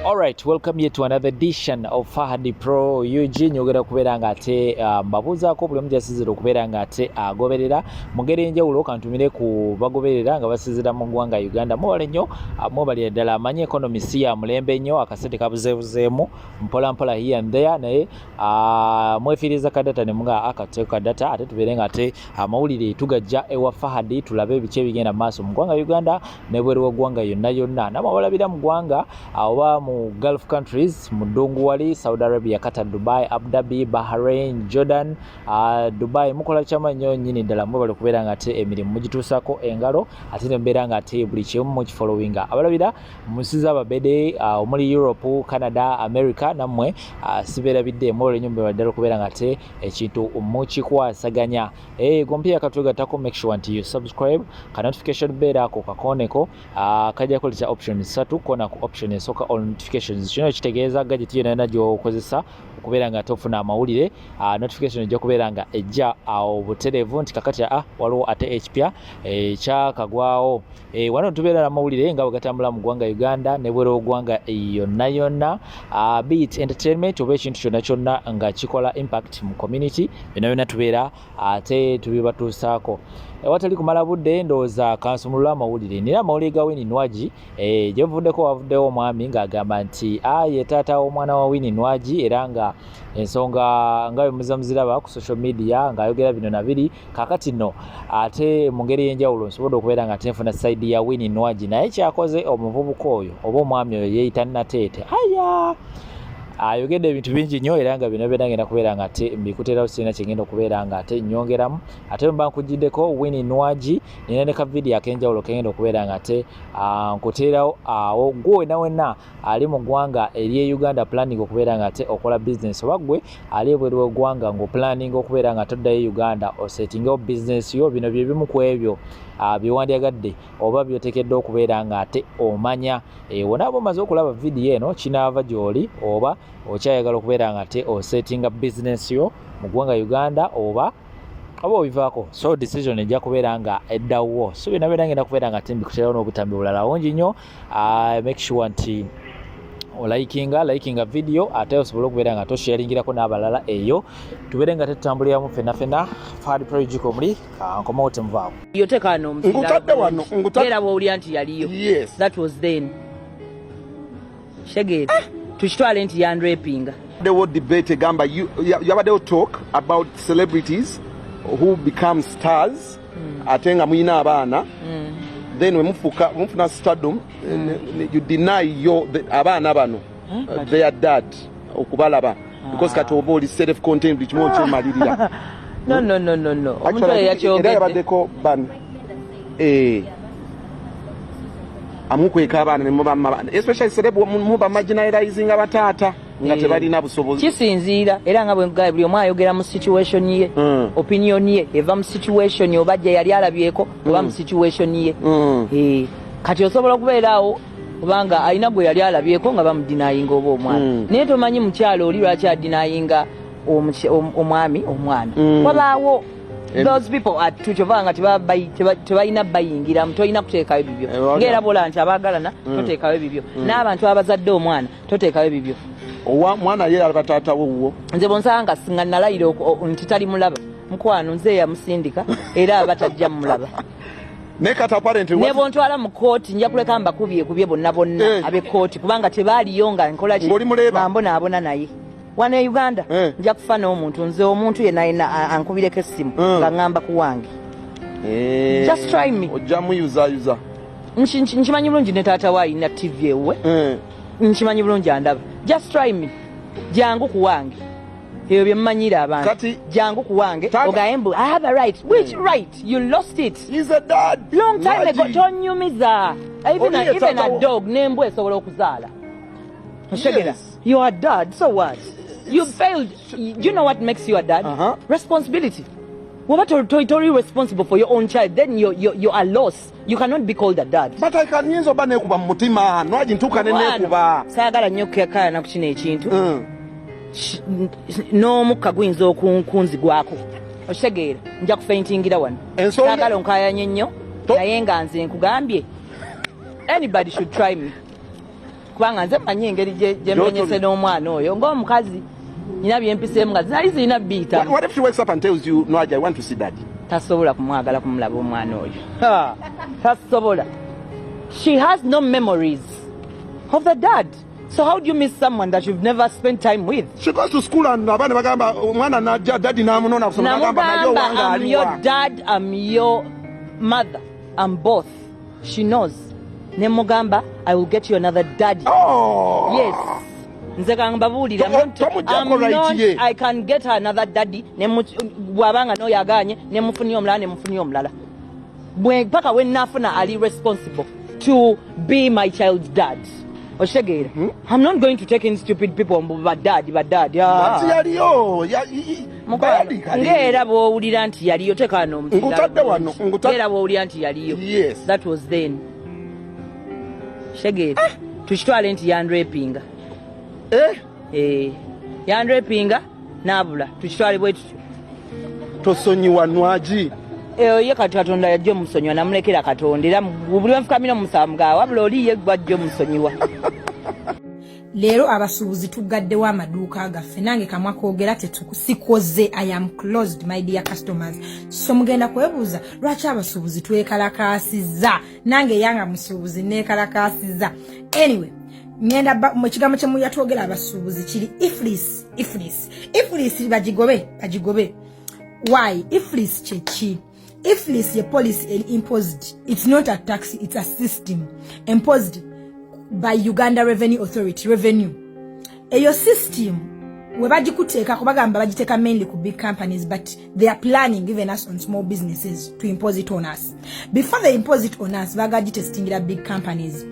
Alright, welcome you to another edition of Fahadi Pro UG. Nyogera kubeera nga ate mbabuuzaako buli omu gyasizira okubeera nga ate agoberera mu ngeri enjawulo kantumire ku bagoberera nga basizira mu ggwanga Uganda. Mubale nnyo mubalira ddala amanyi economy si ya mulembe nnyo, akasente kabuzeebuzeemu mpola mpola here and there, naye mwefiiriza kadata ne munga akateeka kadata ate tubeere nga ate amawulire tugajja ewa Fahadi tulabe ebiki ebigenda mu maaso mu ggwanga Uganda ne bweru w'eggwanga yonna yonna. Namabalabira mu ggwanga oba mu Gulf countries, Mudungu wali, Saudi Arabia, Qatar, Dubai, Abu Dhabi, Bahrain, Jordan, Dubai, mukola chama nnyo nnyini ddala mwebale kubeera nga ate emirimu mugituusako engalo ate ne mbeera nga ate buli kimu mukifollowinga. Abalabira musiza ababede omuli Europe, Canada, America nammwe sibeerabidde mwebale nnyo mbebale ddala kubeera nga ate ekintu mukikwasaganya. Gompia katugattako, make sure nti you subscribe, ka notification bell ako kakoneko kajja kolesa option 3 kona ku option esooka all notifications. Kino kitegeeza gadget yonna gy'okozesa okubeera nga tofuna amawulire notification ejja kubeera nga ejja awo butereevu nti kakati waliwo ate ekipya kyakagwawo. Wano tubeera n'amawulire nga bwegatambula mu ggwanga Uganda ne bwera w'eggwanga yonna yonna, be it entertainment oba ekintu kyonna kyonna nga kikola impact mu community, byonna byonna tubeera ate tubibatuusaako. Watali kumala budde ndowooza kansumulula amawulire. Nina amawulire ga Winnie Nwagi gye buvuddeko wavuddewo omwami ng'agamba nti ye taata w'omwana wa Winnie Nwagi era nga ensonga nga bwe muza muziraba ku social media ng'ayogera bino na biri kaakati nno ate mu ngeri y'enjawulo nsobodde okubeera nga tenfuna side ya Winnie Nwagi naye kyakoze omuvubuka oyo oba omwami oyo yeeyita Nateete ayogedde ebintu bingi nnyo era nga bino byonna ngenda kubeera nga ate mbikuteerawo sirina kyengenda okubeera nga ate nnyongeramu ate mba nkugiddeko Winnie Nwagi nina ne ka vidiyo ak'enjawulo kengenda okubeera nga ate nkuteerawo awo gwe wenna wenna ali mu ggwanga ery'e Uganda planning okubeera nga ate okola business oba gwe ali ebweru w'eggwanga ng'oplanning okubeera nga toddayo Uganda osetingewo business yo, bino bye bimu ku ebyo byewandyagadde oba byotekedde okubeera nga ate omanya. Wona omaze okulaba vidiyo eno kinaava gy'oli oba okyayagala okubeera nga ate osetinga business yo mu ggwanga Uganda oba obivaako, so decision ejja kubeera nga eddawo. So byonna byonna ngenda kubeera nga ate mbikuteerawo n'obutambi bulala bungi nnyo. Make sure nti likinga video ate osobola okubeera nga tosharingirako n'abalala eyo tubeere nga tetutambuliramu fenna Fahadi Pro Ujiko muli kankomawo temuvaawo yotekano ngutadde wano era bw'owulira nti yaliyo. Yes. That was then shegede tukitwale nti yandrapinga. The word debate gamba yabaddewo talk about celebrities who become stars ate nga muyina abaana then when mufuna stardom you deny abaana bano their dad okubalaba because kati oba oli self contained buli kimu okyemalirira. No omuntu oyo yakyogedde yabaddeko ban amukweka abaana especially celeb muba marginalizing abataata nga tebalina busobozi. Kisinziira era nga bwe buli omu ayogera mu situation ye, opinion ye eva mu situation oba gye yali alabyeko oba mu situation ye. Kati osobola okubeeraawo kubanga alina gwe yali alabyeko nga bamudinayinga oba omwana naye tomanyi mukyalo oli lwaki adinayinga omwami. Wabaawo those people tukyovanga tebalina bayingiramu, tolina kuteekayo bibyo ng'era bola nti abaagalana toteekayo bibyo n'abantu abazadde omwana toteekayo bibyo. Mwana ye alaba taata wo nze bonsanga singa nalayira nti tali mulaba mukwano nze yamusindika era batajja mulaba ne bontwala mu kooti nja kuleka mbakubye bonna abe kooti kubanga tebaaliyo nga nkola mambonaabona naye wano e Uganda nja kufa n'omuntu nze omuntu yenna ankubireko essimu nga ngamba ku wange. Just try me. Ojja muyuzayuza. Nkimanyi bulungi ne taata waayina TV ewe nkimanyi bulungi andaba. Just try me. Jangu ku wange ebyo bye mmanyira abantu. Jangu ku wange ogambe I have a right. Which right? You lost it. He's a dad. Long time ago. Tonyumiza. Even a dog nembwa esobola okuzaala. You are dad, so what? You failed. Do you know what makes you a dad? Responsibility. Well, totally responsible for your own child. Then you are lost. You cannot be called a dad. But I can use oba nekuba mutima. Nwagi ntuka nekuba. Sagala nnyo kukekana na kukina ekintu. N'omukka guyinza okunzigwako. Okitegeera nja kufaintingira wano. Sagala onkayanye nnyo naye nga nze nkugambye anybody should try me. kubanga nze manyi engeri gye menyese n'omwana oyo ng'omukazi nina byempiseemu nga zali zirina biita. What if she wakes up and tells you, no, I want to see daddy? Tasobola kumwagala kumulaba omwana oyo. Tasobola. She has no memories of the dad. So how do you miss someone that you've never spent time with? She goes to school and abana bagamba mwana na daddy namunona kusoma bagamba nayo wanga aliwa. I'm your dad, I'm your mother, I'm both. She knows. Nemugamba, I will get you another daddy. Oh. Yes. Nzeka ngababulira I can get her another daddy. Bwabanga no yaganye nemufuni omulala. Bwe paka when nafuna ali responsible to be my child's dad. Oshegere. I'm not going to take in stupid people but dad. What's yaliyo? Ngera bwowulira nti yaliyo tekano omutima. Ngutadde wano. Ngera bwowulira nti yaliyo. Yes. That was then. Shegere. Tuchitwale nti yandrapinga. Yandrapinga nabula. Tuchitwale bwe tutyo. Tosonyiwa nwaji. Ye Katonda yajja omusonyiwa namulekera Katonda era buli wenfukamira omusamuga wabula oli ye gwajja omusonyiwa. Leero abasuubuzi tugaddewo amaduuka gaffe nange kamwa koogera tetukusikoze. I am closed my dear customers. So mugenda kwebuuza lwaki abasuubuzi twekalakaasizza nange yanga musuubuzi neekalakaasizza. Anyway ngenda mu kigambo kye muyatwogera abasuubuzi kiri iflis bagigobe. Why? Iflis chechi. Iflis ye policy imposed. It's not a tax, it's a system imposed by Uganda Revenue Authority. Revenue. Eyo system we bagikuteeka kubagamba bagiteeka mainly ku big companies, but they are planning even us on small businesses to impose it on us. Before they impose it on us, bagagitestingira big companies.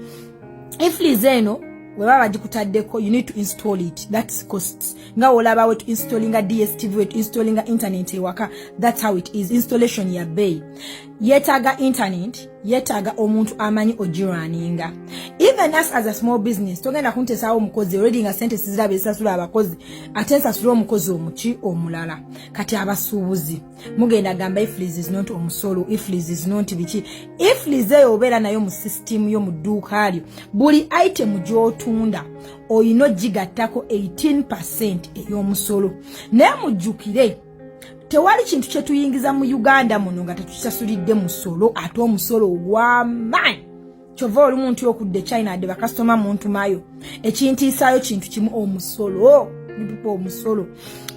Iflis eno we bagikutaddeko, you need to install it. That's costs. Nga olaba we to installing a DSTV, we to installing a internet ewaka. That's how it is. Installation ya bay. Yetaga internet, yetaga omuntu amanyi ogiraninga. Even us as a small business, togenda kuntesa omukozi already nga sente sizira besasula abakozi, atensa sura omukozi omuki omulala. Kati abasuubuzi mugenda gamba Iflis is not omusolo, Iflis is not biki. Iflis eyo obera nayo mu system yo mu duuka alyo. Buli item gy'otunda oyino gigattako 18% ey'omusolo. Naye mujjukire tewali kintu kye tuyingiza mu Uganda muno nga tetusasulidde musolo, ate omusolo ogw'amaanyi. Kyova oli muntu okudde China adde bakasitoma muntu mayo ekintiisaayo kintu kimu omusolo.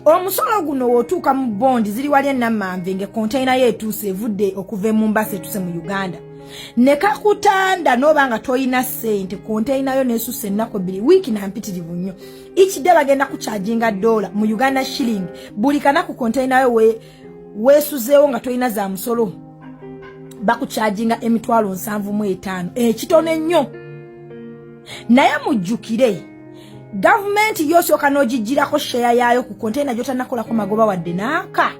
Omusolo guno wotuuka mu bondi ziri wali ennamanve nge container yeetuuse evudde okuva e Mombasa etuuse mu Uganda. Ne kakutanda noba nga toyina sente container yo nesusse ennaku 2 wiiki na mpitirivu nnyo. Each day bagenda kucharginga $1 mu Uganda shilling. Buli kanaku container yo weesuzeewo nga toyina za musolo bakucharginga $75,000. Kitone nnyo. Naye mujjukire government yosooka n'ogigirako share yaayo ku container gy'otanakolako magoba wadde naaka.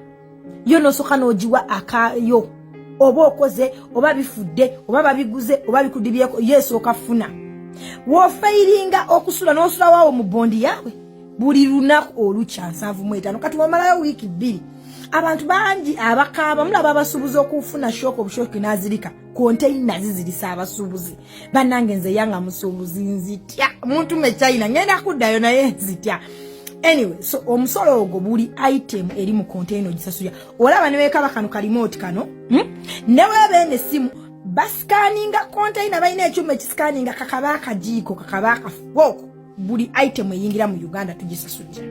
Yo nosooka n'ogiwa akayo. Oba okoze, oba bifudde, oba babiguze, oba bikudibyeko, yesooka funa. Wofairinga okusula n'osula waawo mu bondi yawe. Buli lunaku olukya $75,000. Kati wamalayo wiiki 2. Abantu bangi abakaaba mulaba abasuubuzi okufuna shoka obushoki nazirika. Container zizirisa abasuubuzi. Bannange nze yanga musuubuzi nzitya. Muntu me China ngenda kuddayo naye nzitya. Anyway, so omusolo ogwo buli item eri mu container ogisasulya. Olaba ne wekaba kano kalimoti kano. Newe bene simu bascanninga container bayina ekyuma ekiscanninga kakabaka jiko kakabaka foko. Buli item eyingira mu Uganda tugisasulira.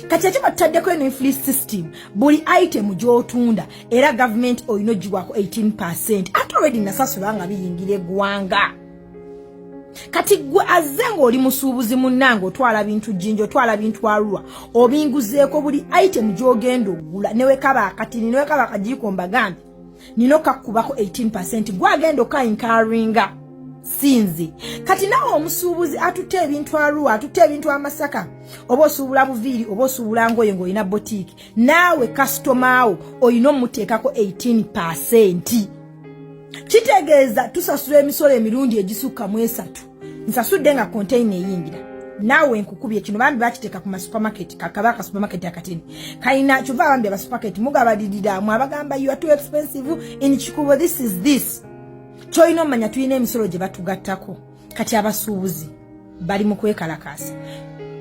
Kati ekyo bataddeko eno Iflis system. Buli item gy'otunda era government oyino giwako 18%. Already nasasula nga biyingira eggwanga. Kati gwe azengo oli musuubuzi munnange otwala bintu jinjo otwala bintu alwa obinguzeeko buli item gy'ogenda ogula newe kaba akatini newe kaba akajiko mbagambi nino kakubako 18% gwagenda okayinkaringa sinzi. Kati nawe omusuubuzi atute ebintu alwa atute ebintu amasaka oba osuubula buviiri oba osuubula ngoye ng'olina boutique naawe customer wo oyina omuteekako 18%. Kitegeeza tusasula emisolo emirundi egisukka mu 3. Nsasudde nga container eyingira. Nawe nkukubye kino bambi bakiteeka ku supermarket kakabaka supermarket akatini. Kaina chuva bambi aba supermarket mugabadidira mu abagamba you are too expensive in Chikubo this. Choino manya tuyina emisolo gye batugattako. Kati abasuubuzi bali mu kwekalakasa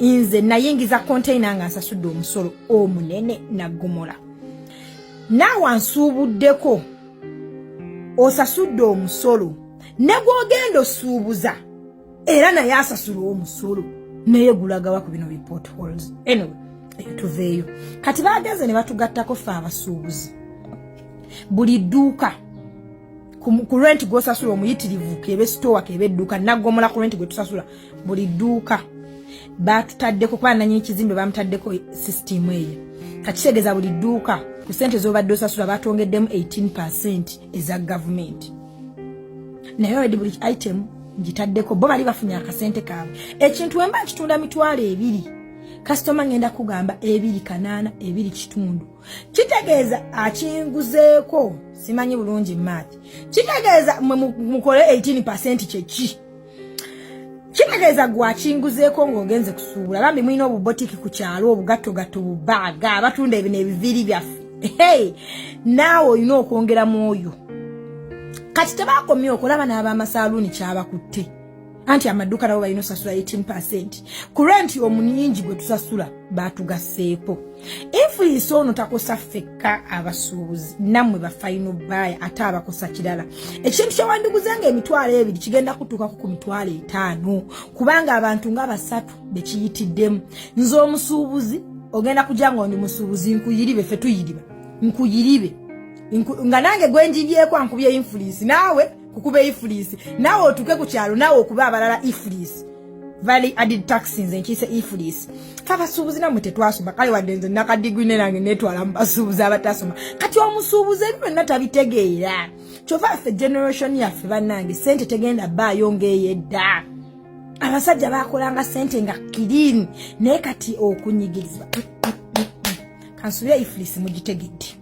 nze nayingiza container nga nsasudde omusolo omunene nagumola naawe nsuubuddeko osasudde omusolo ne gwogenda osuubuza era naye asasula omusolo naye gulagawa ku bino potholes anyway tuveeyo kati bagenze ne batugattako ffe abasuubuzi buli dduuka ku rent gw'osasula omuyitirivu kebe store kebe dduuka nagomola ku rent gwe tusasula buli dduuka batutaddeko kuba nannyini kizimbe bamutaddeko system eyo kakitegeeza buli dduuka ku ssente z'obadde osasula batongeddemu 18% eza gavumenti naye oledi buli item ngitaddeko bo bali bafunye akasente kaabwe ekintu wemba nkitunda $2 kasitoma ngenda kugamba 2.8 2.5 kitegeeza akinguzeeko simanyi bulungi maati kitegeeza mukole 18% kyeki kitegeeza gwakinguzeeko ng'ogenze kusuubula bambi mwina obubotiki ku kyalo obugattogatto bubaaga abatunda ebino ebiviri byaffe naawe olina okwongeramu oyo kati tebakomye okulaba n'ab'amasaaluuni kyabakutte anti amaduuka nabo balina osasula 18% ku renti omunyingi gwe tusasula baatugasseeko influence ono takosa ffekka abasuubuzi nammwe bafayino baaya ate abakosa kirala ekintu kyewandiguzenga $2 kigenda kutuukako ku $5 kubanga abantu nga 3 bekiyitiddemu nze omusuubuzi ogenda kujja nga ndi musuubuzi nkuyiribe ffe tuyiriba nkuyiribe nga nange gwenjibyeko ankubye influence naawe kukuba influence naawe otuke ku kyalo naawe okuba abalala influence value added tax nze nkiyise influence kabasuubuzi namwe tetwasoma kale wadde nze nakadigwi nange netwala mu basuubuzi abatasoma kati omusuubuzi ebyo byonna tabitegeera kyova ffe generation yaffe bannange ssente tegenda baayo ng'eyedda abasajja bakolanga ssente nga clean naye kati okunyigirizibwa kansubira influence mugitegedde